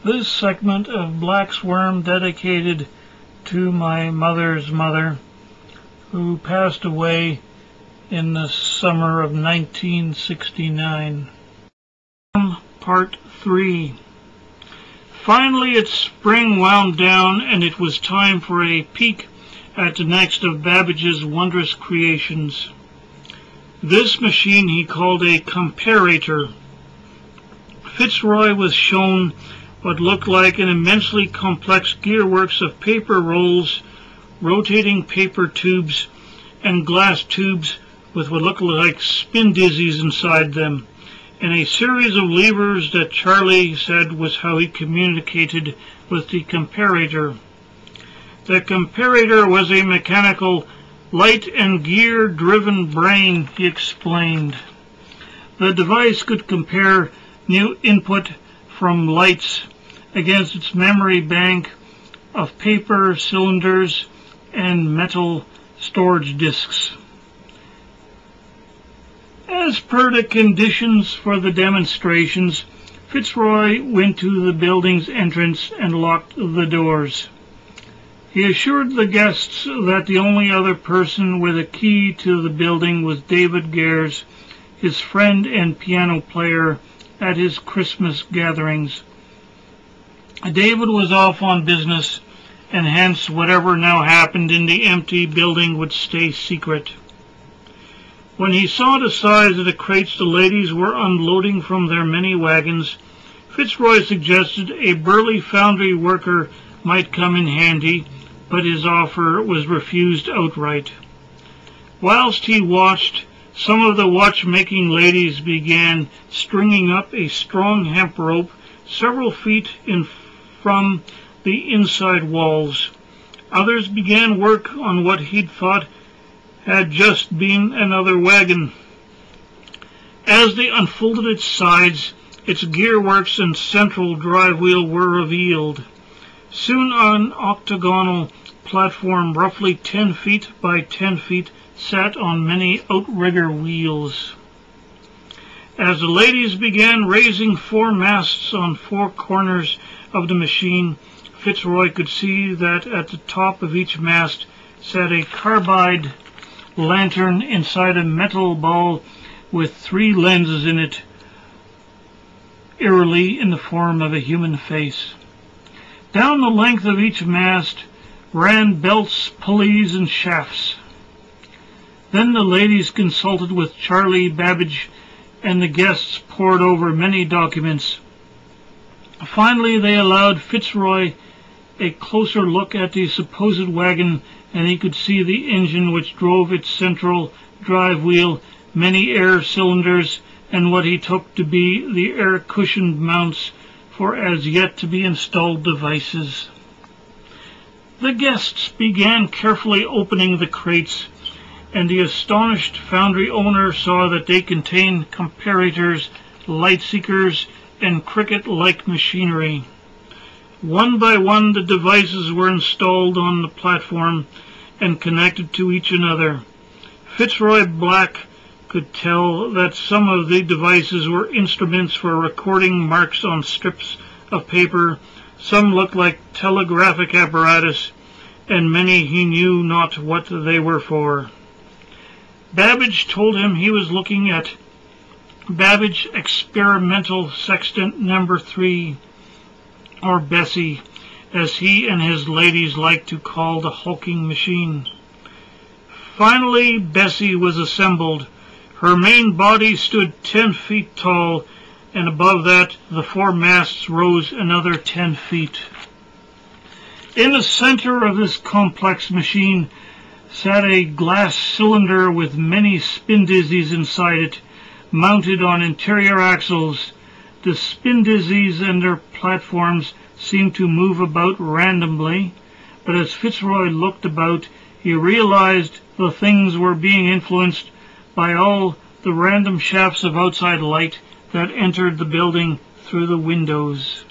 This segment of Black's Worm dedicated to my mother's mother, who passed away in the summer of 1969. Part 3. Finally, its spring wound down, and it was time for a peek at the next of Babbage's wondrous creations. This machine he called a comparator. Fitzroy was shown what looked like an immensely complex gearworks of paper rolls, rotating paper tubes, and glass tubes with what looked like spin dizzies inside them, and a series of levers that Charlie said was how he communicated with the comparator. The comparator was a mechanical, light and gear-driven brain, he explained. The device could compare new input from lights against its memory bank of paper cylinders and metal storage disks. As per the conditions for the demonstrations, Fitzroy went to the building's entrance and locked the doors. He assured the guests that the only other person with a key to the building was David Gares, his friend and piano player at his Christmas gatherings. David was off on business, and hence whatever now happened in the empty building would stay secret. When he saw the size of the crates the ladies were unloading from their many wagons, Fitzroy suggested a burly foundry worker might come in handy, but his offer was refused outright. Whilst he watched, some of the watchmaking ladies began stringing up a strong hemp rope several feet from the inside walls. Others began work on what he'd thought had just been another wagon. As they unfolded its sides, its gearworks and central drive wheel were revealed. Soon an octagonal platform roughly 10 feet by 10 feet sat on many outrigger wheels. As the ladies began raising 4 masts on 4 corners of the machine, Fitzroy could see that at the top of each mast sat a carbide lantern inside a metal ball with 3 lenses in it, eerily in the form of a human face. Down the length of each mast ran belts, pulleys, and shafts. Then the ladies consulted with Charlie Babbage, and the guests pored over many documents. Finally, they allowed Fitzroy a closer look at the supposed wagon, and he could see the engine which drove its central drive wheel, many air cylinders, and what he took to be the air-cushioned mounts for as yet to be installed devices. The guests began carefully opening the crates, and the astonished foundry owner saw that they contained comparators, light seekers, and cricket-like machinery. One by one the devices were installed on the platform and connected to each another. Fitzroy Black could tell that some of the devices were instruments for recording marks on strips of paper, some looked like telegraphic apparatus, and many he knew not what they were for. Babbage told him he was looking at Babbage Experimental Sextant No. 3, or Bessie, as he and his ladies liked to call the hulking machine. Finally, Bessie was assembled. Her main body stood 10 feet tall, and above that the 4 masts rose another 10 feet. In the center of this complex machine sat a glass cylinder with many spin dizzies inside it, mounted on interior axles. The spin dizzies and their platforms seemed to move about randomly, but as Fitzroy looked about, he realized the things were being influenced by all the random shafts of outside light that entered the building through the windows.